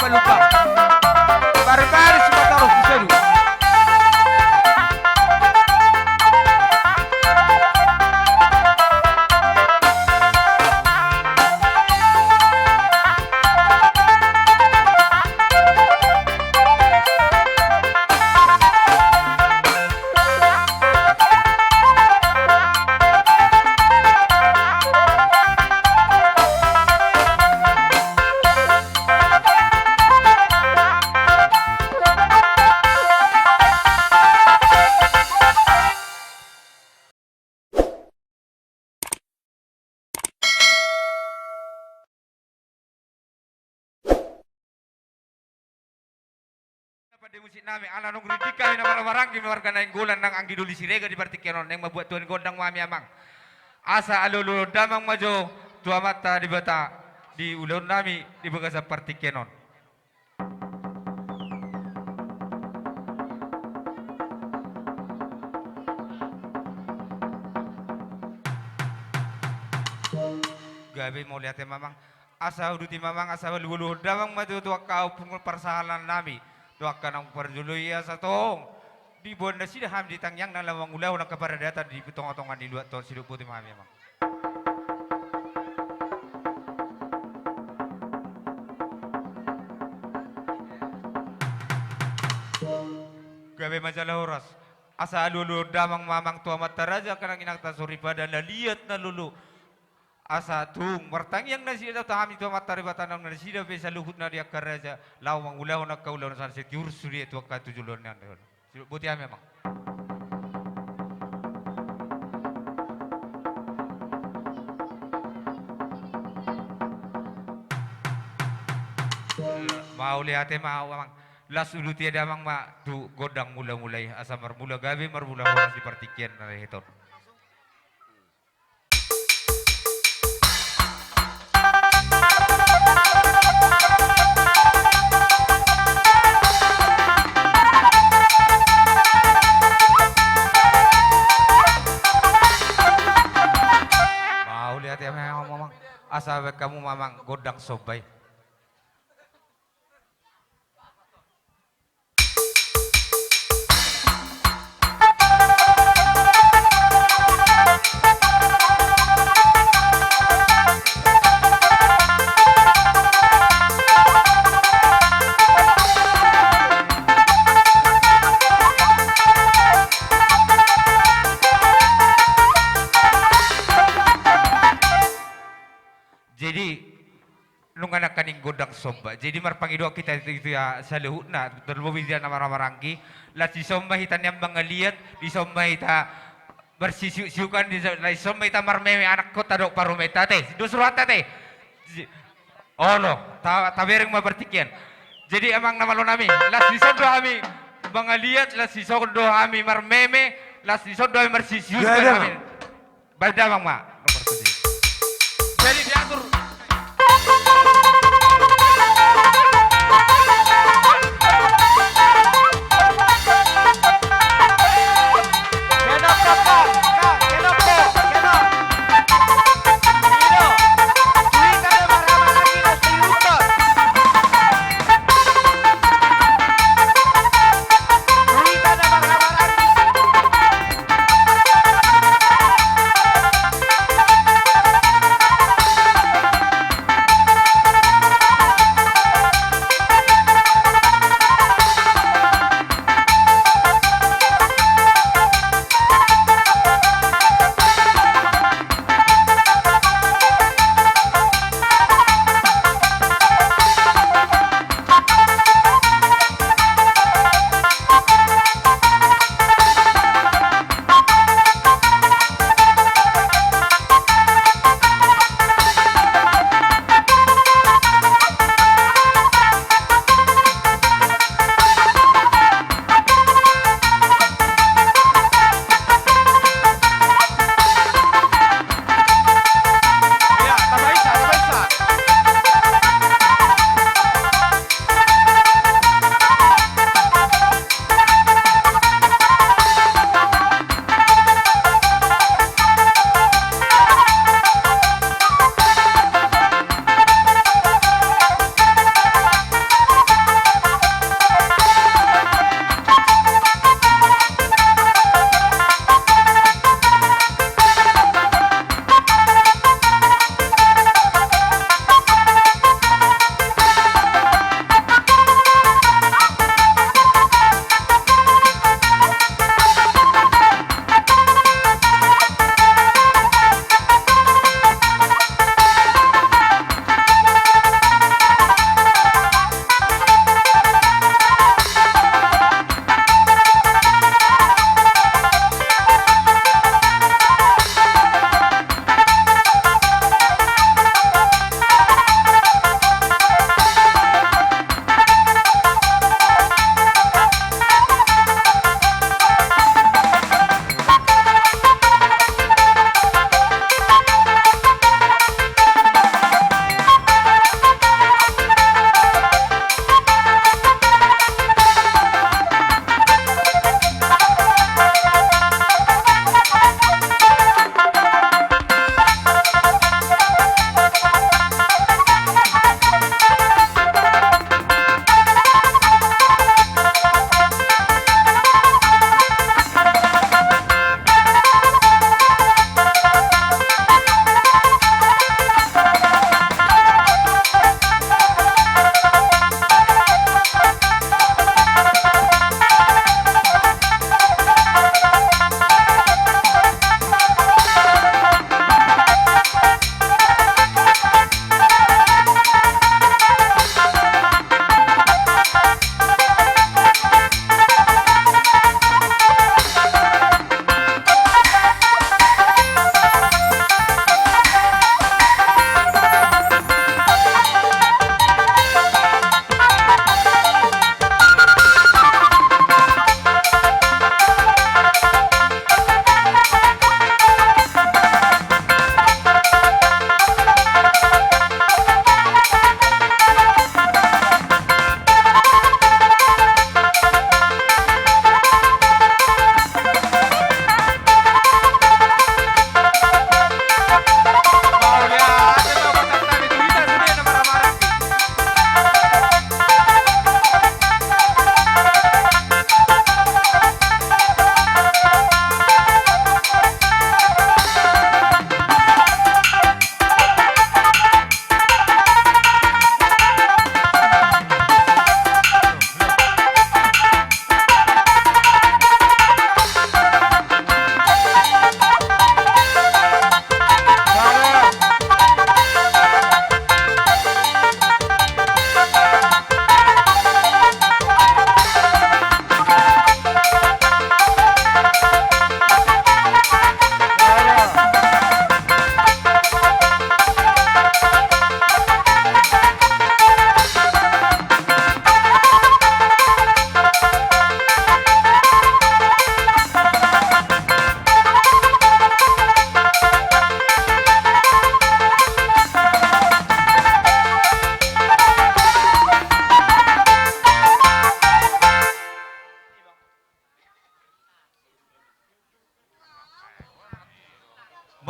lupa. Baru-baru semua taruh di sedu. Pada musik nami ala nung ridika ina barang-barang kami warga naing gulan ng anggi duli sirega di partikenon yang mabuat tuan gondang mami amang asa alulu damang majo tua mata di bata di ulun nami di bagasa partikenon. Gabi mau lihat ya mamang asa uduti mamang asa alulu damang majo tua kau pungul persahalan nami doakan ang parjuluy sa tong di buwan na sila ham di tangyang na lamang ulaw ng kaparadata di pitong-atongan di luat ton sido puti mami mang. Gabi majalah oras asa lulu damang mamang tua mata raja kanang inakta suri pada liat na lulu asa tung martangyang na sila tahami tua mata ribatan na sila besa luhut na dia karaja lawang ulaw na kaulaw na sa setiur suri tua katujulon na buti ami mang. Mau lihat mau mang las ulu tiada mang ma tu godang mula-mulai asa marmula gabi marmula orang di partikian na hiton. Asa kamu mamang godang sobay. Jadi nung anak kaning godang somba. Jadi marpangido kita itu ya sa luhut na terlebih na marangki. La si somba hitan yang mangaliat di somba hita bersisiukan di somba hita marmeme anak kota dok parumeta teh. Do surata teh. Oh no, tabereng mabertikian. Jadi emang nama lo nami. La si sondo kami mangaliat, la si sondo kami marmeme, la si sondo kami bersisiukan kami. Bada bang mak. Jadi diatur.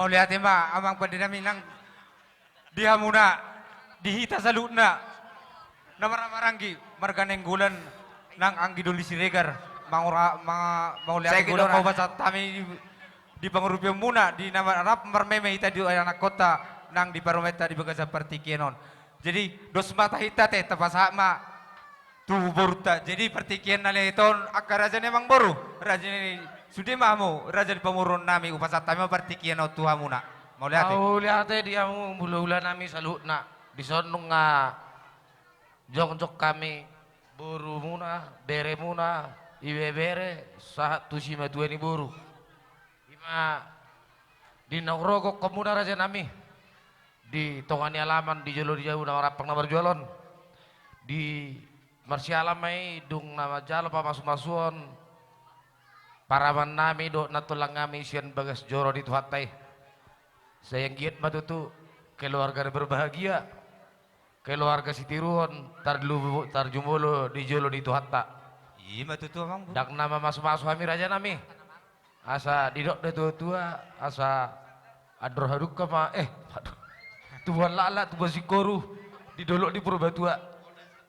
mau lihat ma amang pandinami nang dia muna dihita sa luna namaranggi marganeng gulan nang anggi duli siregar mau lihat gulan mau baca kami di pangurupyo muna di nama rap marmeme ita di anak kota nang di parometa di bagasa partikienon jadi dos mata hita teh tapasama tuh borta jadi pertikian nale iton akar raja memang boru raja ini sudah mamu raja di pamurun nami upasat kami pertikian au tuha muna mau lihat mau lihat dia mu mula-mula nami salutna di sonong nga jok kami boru muna bere muna ibe bere sahat tusima dua ni boru ima di nagrogok komuna raja nami di tongani alaman di jolo di jauh na rapang na berjualan di marsialamay dung nama jalo pa masuk-masuon paraman nami do natulang kami siyan bagas joro di tuhatay sayang giat matutu keluarga na berbahagia keluarga si tiruon tarjumulo di jolo di tuhatta iya matutu amang dak nama masuk-masuk kami raja nami asa didok de tua asa adroh haduk ma aduh tubuhan lala tubuhan sikoru di dolok di Purbatua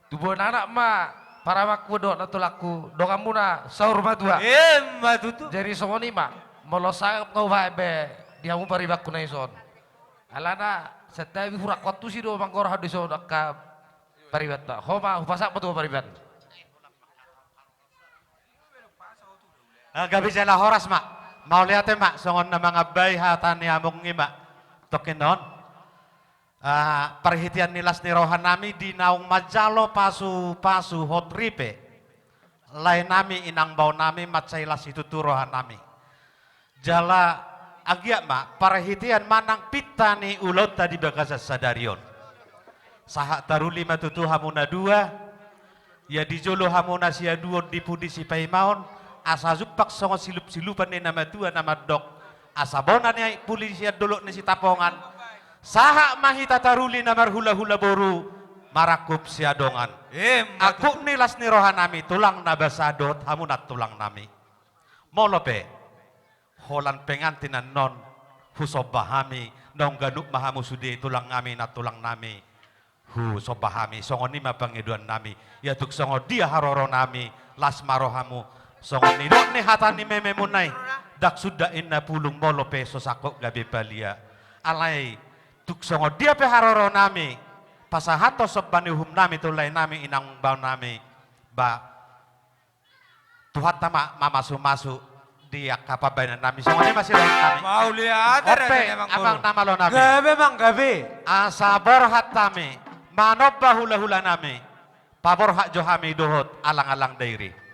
tubuhan anak ma para makku dok natulaku dokamu na sahur matua matutu jadi songoni ma molosang ngau be diamu paribakku na ison alana setawi hurak kotu si do mangkor hadis ka paribata homa hupasak betul paribat gabi sila horas mak mau lihat mak songon na mga bay hatan ni among ngima tokinon perhitian nilas ni rohan nami di naung majalo pasu hotripe lain nami inang bau nami matsailas itu tu rohan nami jala agya mak perhitian manang pitani ulot tadi bagasa sadarion sahak taruli matutu hamuna dua ya di jolo hamuna sia dua di pudi si paimaon asa zupak songo silup-silupan ni nama tua nama dok asa bonan ni polisi dulu ni si tapongan saha mahita taruli namar hula-hula boru marakup siadongan aku nilas ni rohanami tulang nabasadot hamunat tulang nami molope holan pengantinan non husobahami nong ganuk mahamu sudi tulang nami na tulang nami husobahami songo ni mapangiduan nami ya tuk songo dia haroro nami las marohamu songon nidok ni hatan ni meme munay dak sudah inna pulung molo peso sakok gabi balia alay tuk songon dia pe haroro nami pasahato sobbani hum nami tulay nami inang bau nami ba tuhat tama mamasu-masu dia kapabayan nami songon ni masih lain nami mau lihat ope abang nama lo nami gabe mang gabe asa borhat nami manob hula-hula nami paborhat johami dohot alang-alang dairi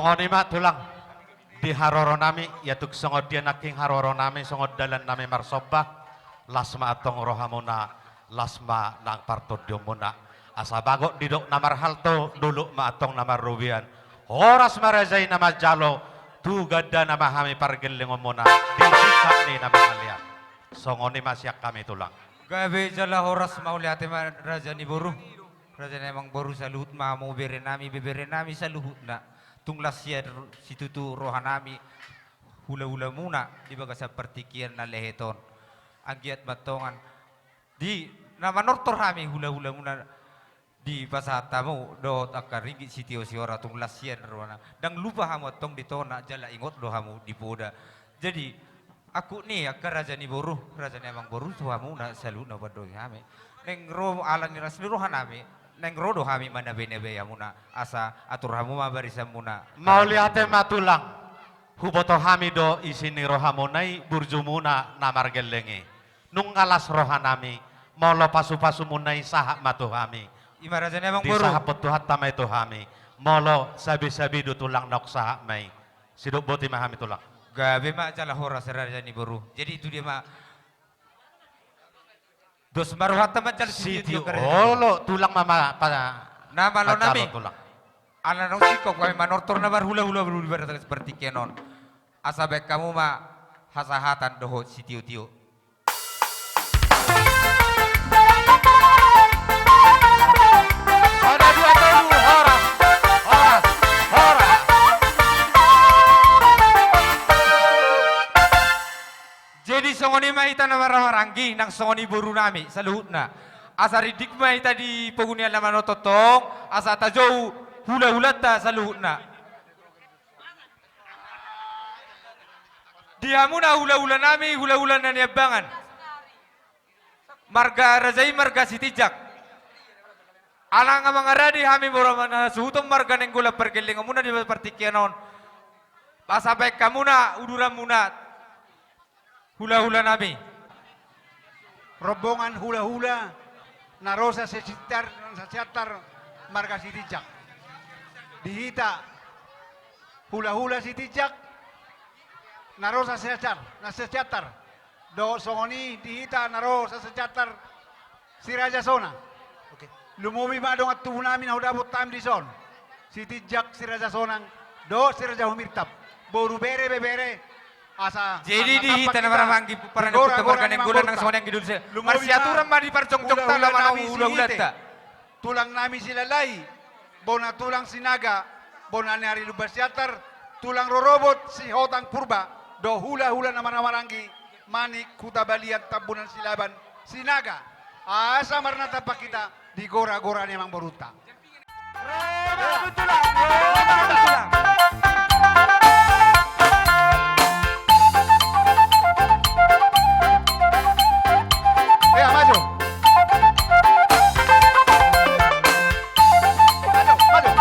Songoni mak tulang di haroro nami ya tuk songod dia naking haroro nami songod dalan nami marsobah lasma atong rohamuna lasma nang partodio muna asa bagok didok namar halto dulu ma atong namar rubian horas marajay nama jalo tu gada nama hami pargeling muna di sikap ni nama kalian songoni masyak kami tulang Gabe jala horas mauliate raja ni boru. Raja ni emang boru sa luhut ma mau bere nami sa luhut na. Tunglas ya situ tu rohanami hula-hula muna di baga sa partikian na leheton. Agiat batongan di nama nortor hami hula-hula muna di pasata mo do akaringi sitio siora tunglas ya rohana. Dang lupa hamu tong ditona jala ingot lo hamu di poda. Jadi aku nih akar raja ni boru, raja ni emang boru tu hamu na salut na badoy hami. Neng ro alang ni rasmi rohanami. Neng rodo hami mana bene ya muna asa atur hamu ma barisa muna. mau liate matulang huboto hami do isini rohamonai burjumuna namar gelengi nunggalas rohanami molo pasu-pasu munai sahak matu hami Ima raja ni emang di boru. sahak petuhat tamai tu hami molo sabi-sabi du tulang nok sahak mai siduk boti mah hami tulang Gabe mak jala horas raja ni boru. Jadi itu dia mak dos maruhata man jala sitio sitio olo tulang mama pada Nama lo nami. tulang Ala nong sikok kami manortor na bar hula-hula berubah seperti kenon. Asa baik kamu ma hasahatan doho si tio-tio. ada dua telu horas horas horas Jadi songoni mahita na maramaranggi nang songoni boru nami sa luhut na. Asa ridik mahita di pagunian na manototong, asa tajau hula-hula ta sa luhut na. Dia muna hula-hula nami, hula-hula na niabangan. Marga Razai, marga Sitijak. Alang nga mga radi hami mura na suhutong marga ng gula pergeling muna di partikianon. Pasabay ka muna, uduran muna. Hula-hula nami. rombongan hula-hula na rosa sa siatar marga Sitijak. Dihita hula-hula Sitijak na rosa sa siatar. Do songoni dihita na rosa sa siatar si Raja Sona. Lumubi ba dong at tubo namin na hudabot tam di son. Sitijak si Raja Sonang do si Raja Humirtap. Boru bere bebere. Asa Jadi di nampak tanah kita, maranggi para digora- nakut gora marga ng memang gula ng borta. songoni yang gidul sa. Lumawi Marsiaturan na, ma di parcong-cong ta hula-hula laman ang namin hula-hula sihite. ta. Tulang namin sila lay, bona tulang sinaga, bona ni Ari Lubasyatar, tulang rorobot si Hotang Purba, do hula-hula na manamaranggi, manik, kutabalian, tabunan silaban, sinaga. Asa marnata pa kita, di gora-gora ni Mang Boruta. Ayo maju. Maju, maju.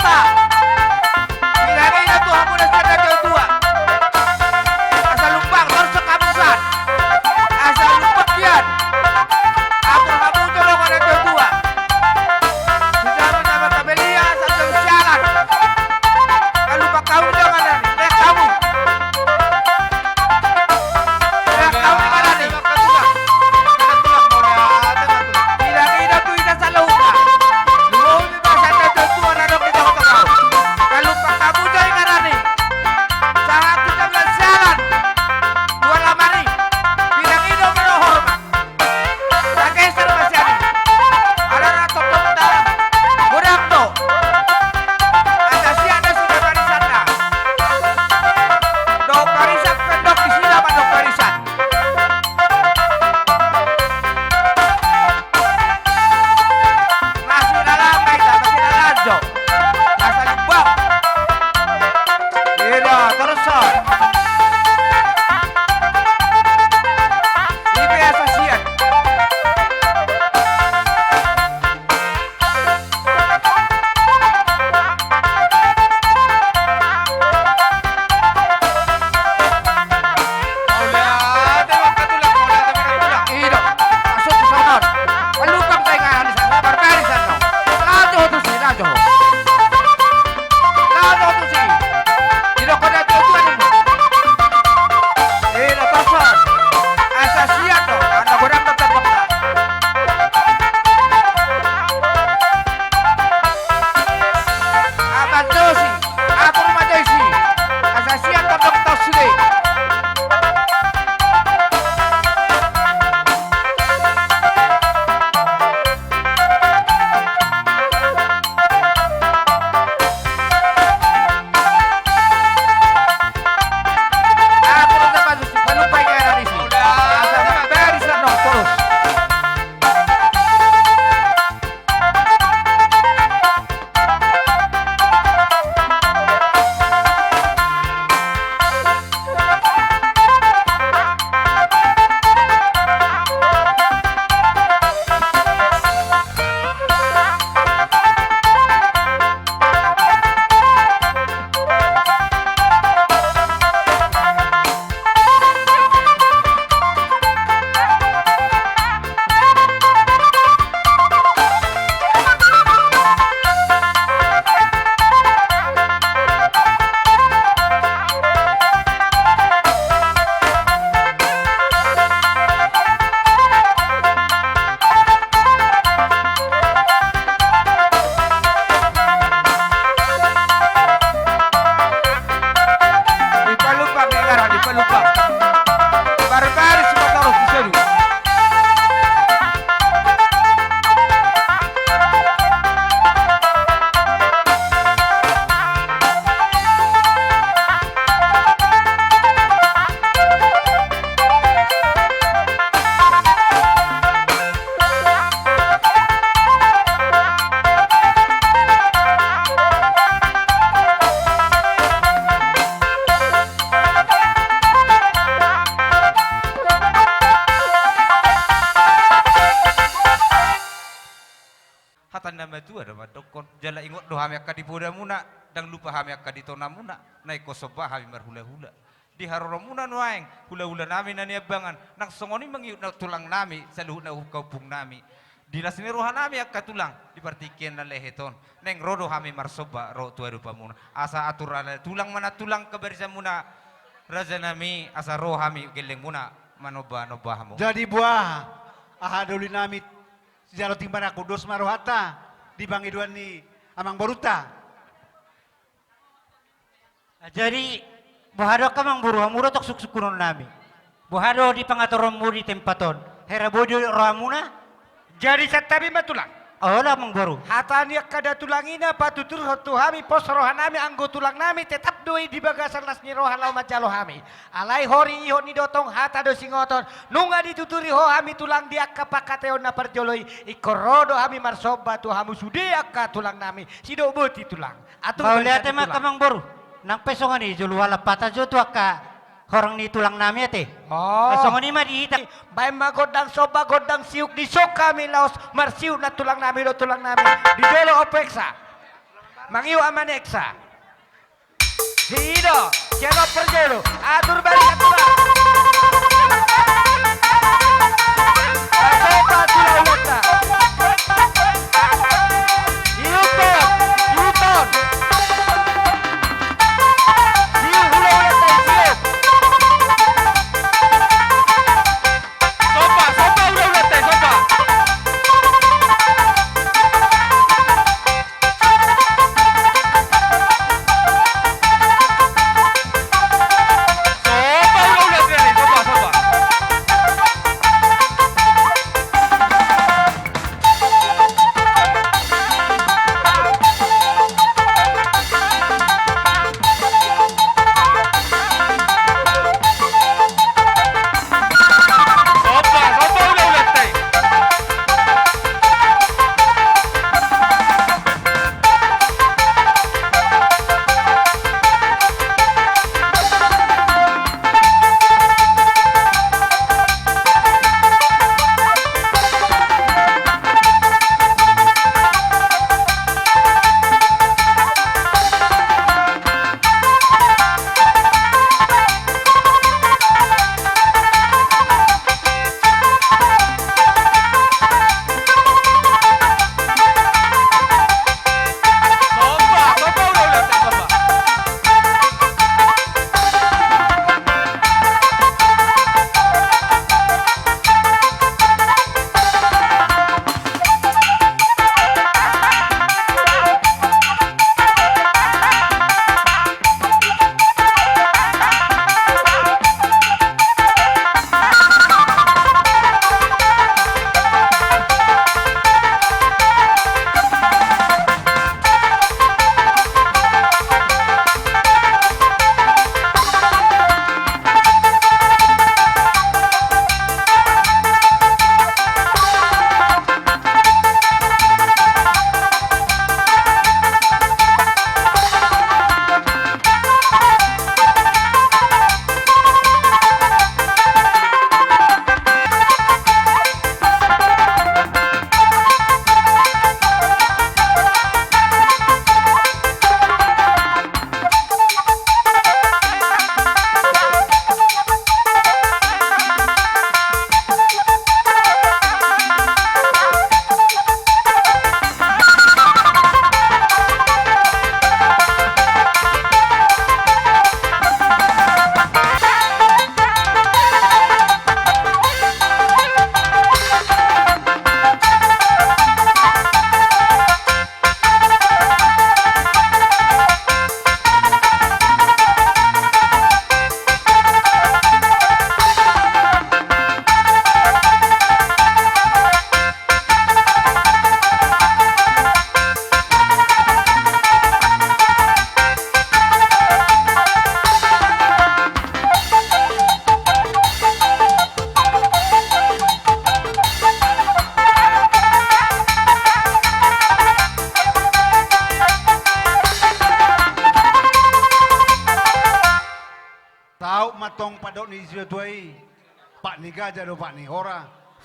Tosa. Bilangin na to ako na sa tua. Asal lumpang, terus sekamusan. Asal lumpak yan. Ako kamu tulong ka na tua. Sesama nama kabelia, satu sialan. Kalau pak kamu jangan lari, nek kamu. Nek kamu mana nih? Bilangin na to ina sa lupa. Luwag mo ba sa tua na rin kita ko tao. Kalau pak kamu jangan lari. Sangat kita sialan. Dua lamari. Bilangin na pero hormat. Lagay sa masyari. Ala na totok na. Murang to. Ada siya na sudah barisan na. Dok barisan pendok di sini apa dok barisan? Masih dalam baik masih dalam jo. Asal limbang. Iya terus. Ini biasa sian. Iyo, masuk ke sana. Pelupang taingan di sana, berbarisan no. Lajo tu si, lajo. Lajo tu si. Iyo kena tujuan ini. Iyo pasal. Asa siap no, anak orang tetap bakal. Abang Josi, aku rumah Josi. Asa siap tetap tahu sudah. Aku tetap harus lupa yang ada di sini. Asal barisan no, terus. Dipalupang ya gara, dipalupang. Barbaris semua taruh di sini. Hatan nama tu ada madokon. Jala ingot do hami akka di poda muna dan lupa hami akka di tona muna. Naik kosoba hami marhula-hula. Di haroro muna nuaeng hula-hula nami nani abangan. Nang songoni mangiut na tulang nami sa luhut na kaupung nami. Dinas ni rohan nami akka tulang di partikian na leheton. Neng rodo hami marsoba ro tua rupa muna. Asa aturala tulang mana tulang kabarisan muna. Raja nami asa roh hami geleng muna manoba-noba mo. Jadi buah ahaduli nami jalo timbana kudos marohata di bangiduan ni amang boruta. Jadi buhado ka mang buruha muro tok suksukunon nami. Buhado di pangatoron mo di tempaton. Hera bojo rohamuna. Jadi satabi matulang. Ola mang boru. Hatani kada tulangina patutur hotu hami pos rohan nami anggo tulang nami tetap doi di bagasan las ni rohan lau macalo hami. Alai hori iho ni dotong hata do singoton. Nunga dituturi ho hami tulang dia kapakateon na parjoloi. Ikorodo hami marsoba tu hamu sude akka tulang nami. Sido boti tulang. Atung Mau balisan lihat emang tulang. kamang boru. Nang pesongan ni julu wala pata jo tu akka horang ni tulang nami ate. Oh. Pesongan ni mah dihita. Bay magodang soba godang siuk di sok kami laos marsiu na tulang nami do tulang nami. Di jolo opeksa. Mangiu amaneksa. Sido, siapa perjero, atur balik aturan. Apa tulah ulata? Yuton, Yuton. Siu hula ulata, siu. Sopa hula ulata, sopa. matong padok ni Tuai, Pak ni Gajah do Pak ni Hora,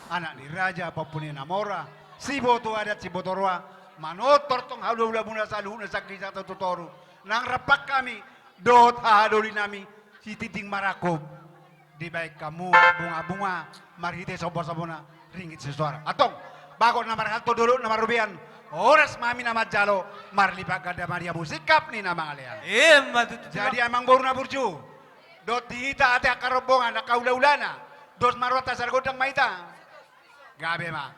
anak ni Raja apapun ni Namora, si boto adat si botorwa, manotor tong halu muna salu na sakri sa tutoru, nang rapak kami, dot hahadoli nami, si titing marakob, di baik kamu bunga-bunga, marhite sobo-sobona, ringit sesuara. Atong, bakot na marhalto dulu na marubian, oras mami nama jalo, marlipak gada Maria musikap ni nama ngalian. Jadi amang baru na burju. Dot dihita ate akarobongan na kaula-ulana. Dos marwata sargodang maita. Gabe ma.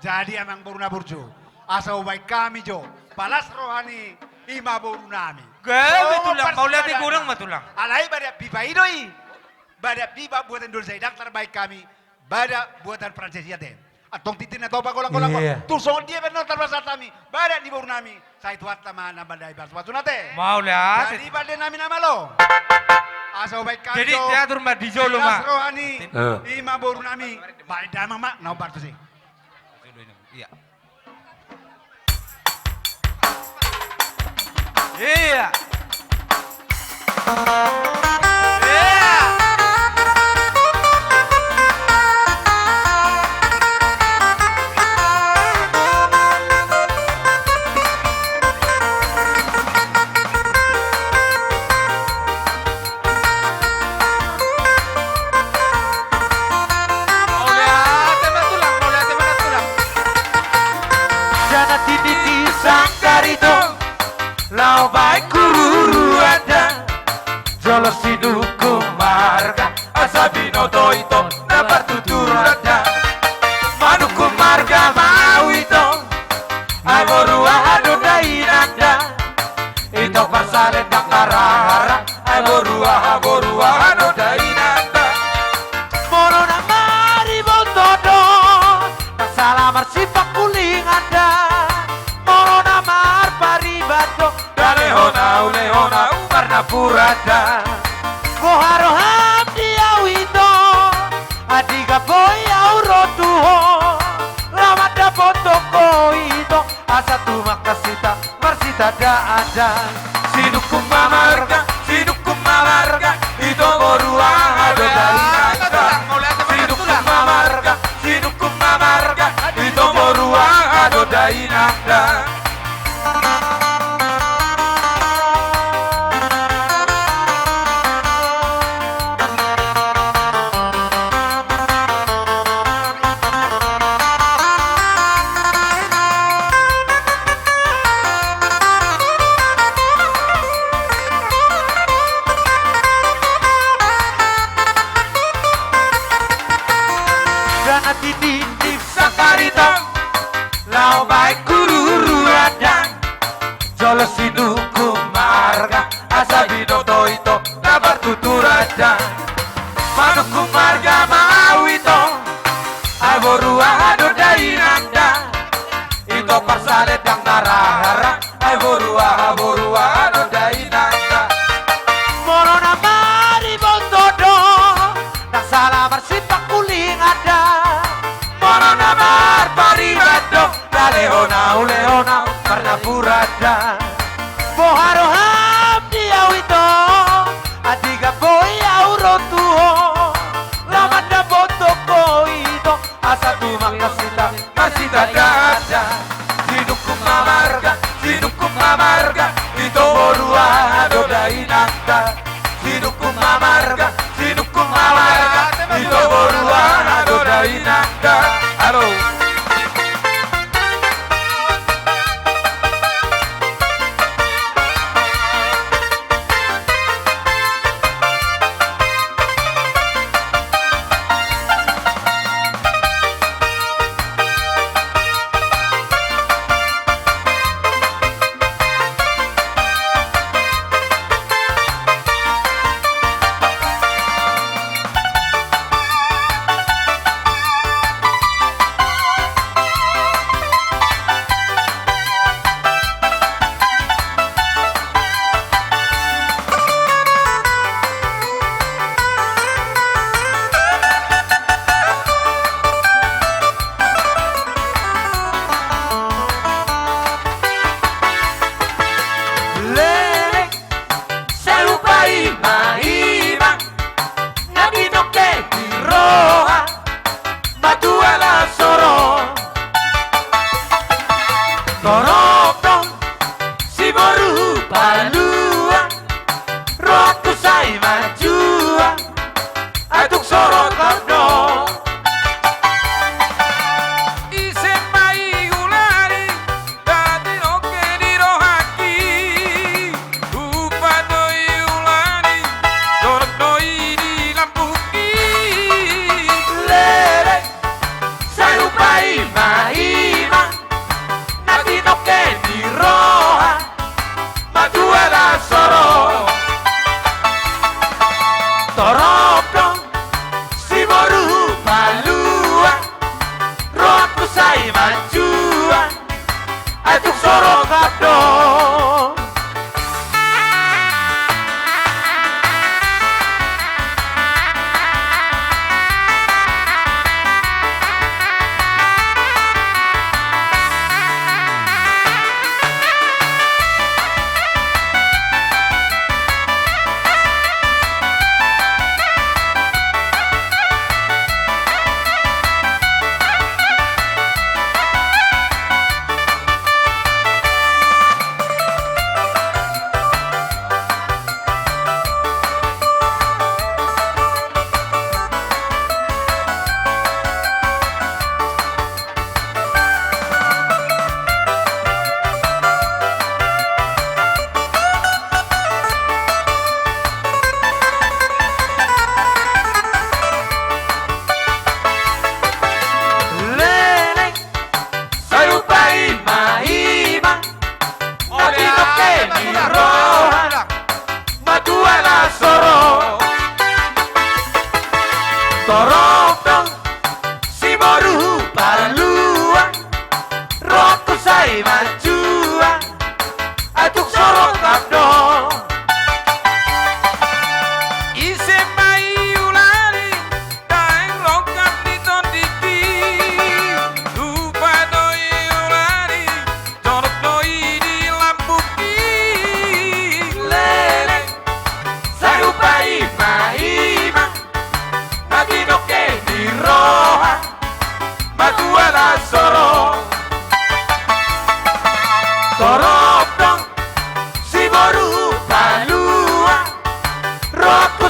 Jadi amang baru na burju. Asa ubay kami jo. Palas rohani ima baru nami. Gabe tulang. Kau lihat kurang matulang. Alay bada pipa idoi. Bada pipa buatan dul zaidak terbaik kami. Bada buatan Prancis yate. Atong titin na toba kolang-kolang ko. Tusong dia benar terbasar kami. Bada di baru nami. Sa ituat tama na badai baswatu nate. Mau lihat. Jadi bada nami nama lo. Asa baik kami. Jadi teater mah di Jolo mah. Rohani, ima baru nami, baik damang mak, nau partu sih. Iya. Iya. Lau baik kururu ada Jolo siduku marga Asabino toito dapat tutur ada Manuku marga mau itu Agorua ado dainanda Ito pasale takarara Agorua ado dainanda Moro na mari bontodo Tak salah marsipak kuling ada Moro na mar paribato Lehona umarna purada Goharo ham diawito Adiga boy aurotuho Lamada potoko ito Asa tu makasita marsita da ada Sinukum mamarga Ito borua ado dari nanda Sinukum mamarga Ito borua ado dari nanda Dinding sakarita Lau baik kururu ada Jolo sinuku marga Asabino toito dapat tutur ada Manuku marga mau itu Agorua ado dainanda Ito parsalet yang narahara Agorua ado dainanda Moro na mari bontodo Tak salah bersipak kuling ada Morona mar paribado Leona Karena purada Boharo ham diawito Adiga boy aurotuho Lamanda botoko ito Asa tu makasita Masita dada Sinukum mamarga Ito borua ado dainanda Sinukum mamarga Ito borua ado dainanda Halo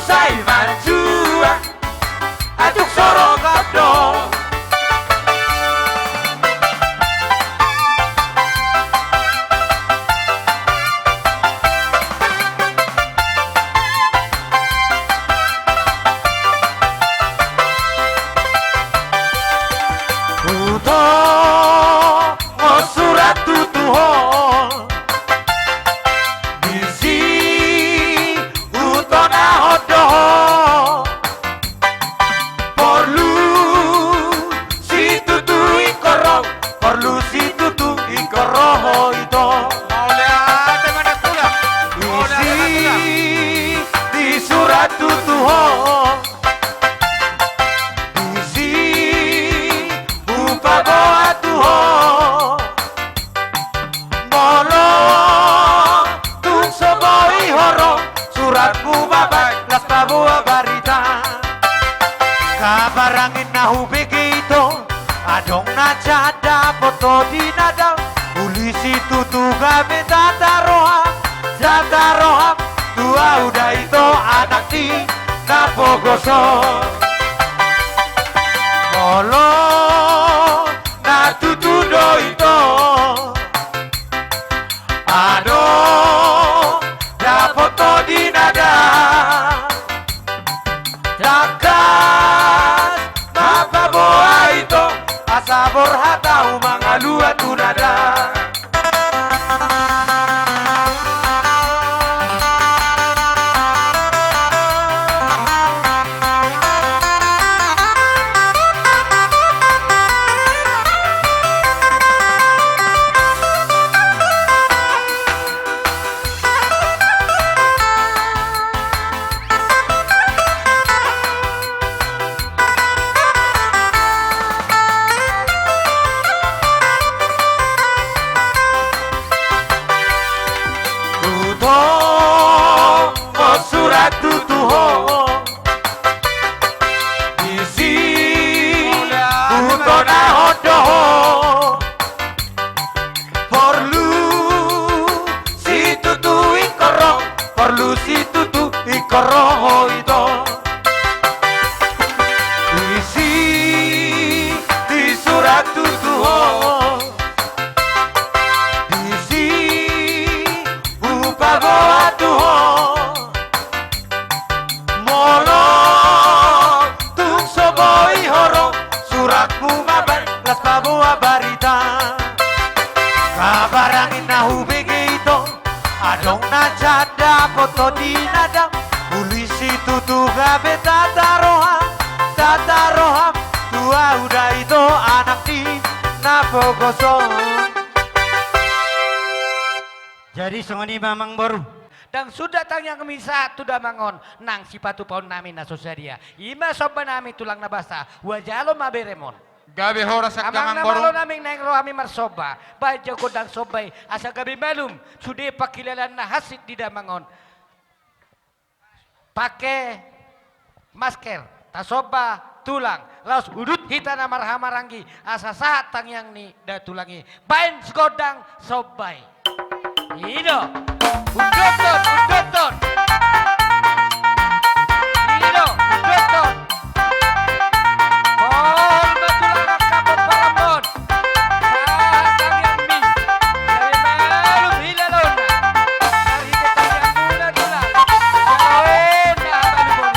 sai manjua ajuk sorok abdo Udo ngosurat tutuhon Bisi utona hodo Porlu si tutu ikoro Porlu si tutu ikoro itu Maulate mana pula? Isi di surat tutuhon Isi upagoa tuho Molo tung soboi horo Suratku babai las babua barita Kabarangin nahu begitu Adong na jada foto di nadal Polisi tutu gabe tata roham Tua udah itu anak di napogosok Molo na tutudo ito Ano ya foto di nada Jakas mapaboa ito Asabor hatau mangalua tunada surat tutuho Isi utona hodo Porlu si tutu ikoro Porlu si tutu ikoro itu Isi di surat tutuho Isi upagoa tuho Molo tung soboi horo Suratmu mabar las babua barita Kabarangin nahu begitu Adong na jada foto di nadang Polisi tutu gabe tata roham Tua udah itu anak di napogosok Jadi songoni mamang baru. Dan sudah tanya kami satu damangon nang sipatu paun nami na sosaria. Ima soba nami tulang nabasa wajalo maberemon. Gabi horas at Amang kamang namalo borong. naming nang rohami marsoba. Bajo ko dang sobay asa gabi malum. Sudah pakilalan na hasit di damangon. Pakai masker, tasoba tulang, laos udut hita na marhamaranggi asa satang yang ni da tulangi. Bain godang sobay. Ido, udoton. Ido, udoton. Pol matulang kapot paramon. Satang yang mi. Dari malum hilalon na. Dari tetang yang muna tulang. Jauhin na balubon.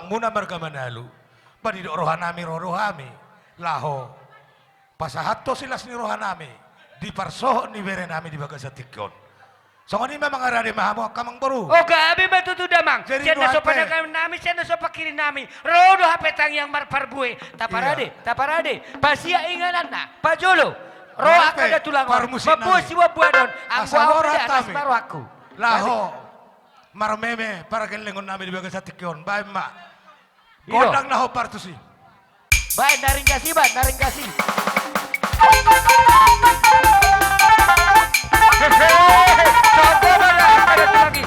abang muna marga manalo. Bani rohanami rohami. Laho. Pasahat to sila ni rohanami. Di parsoho ni bere nami di baga sa tikyon. So kani memang arade mahamo kamang baru. O gabi matutu damang. Jadi Siya na so dohape. panakam namin, siya na so pakirin namin. Rodo hapetang yang marparbue. Taparade. Pasia inganan na. Pajolo. Roa Dohape, kada tulangon. parmusin Mapusi wabuadon. Ang Asawara buhaw na anas tami. maro aku. Laho. Marmeme para kelengon nami di baga sa tikyon. Bae ma. Iyo. Gondang naho partusi. Baik, naring kasih. Contoh mana ada lagi.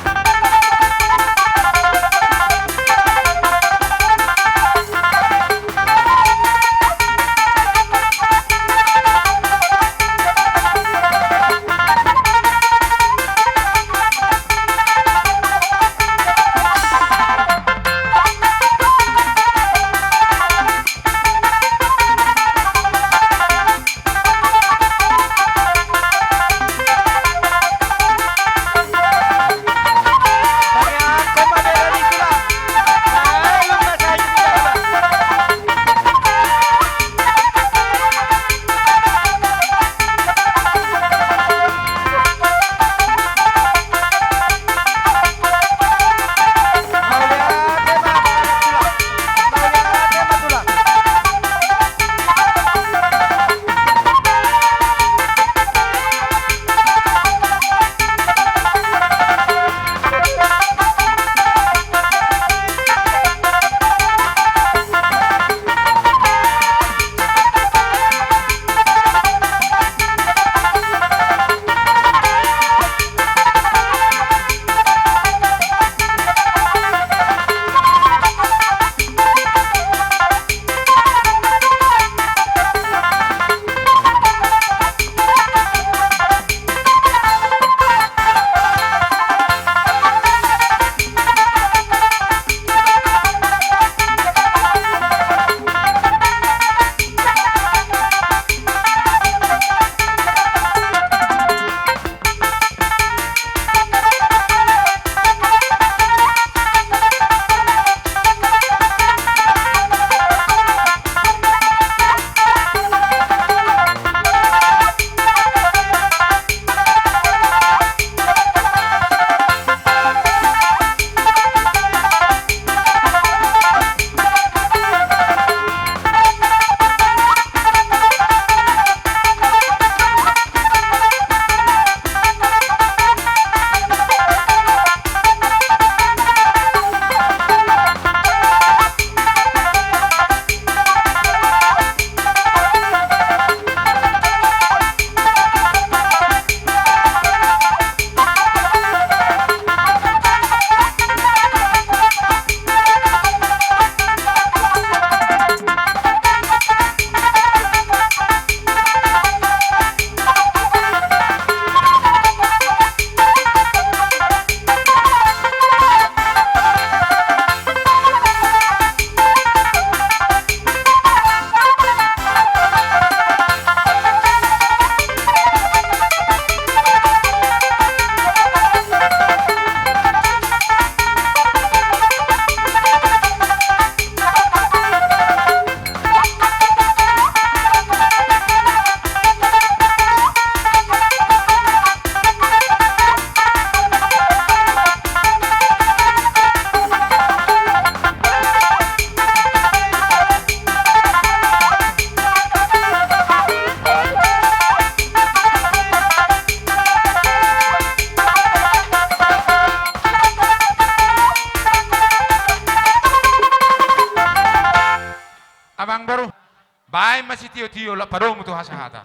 Bahay masih tiyo-tiyo la parong mo to hasahata.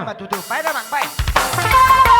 Matutu. Baik damang, baik.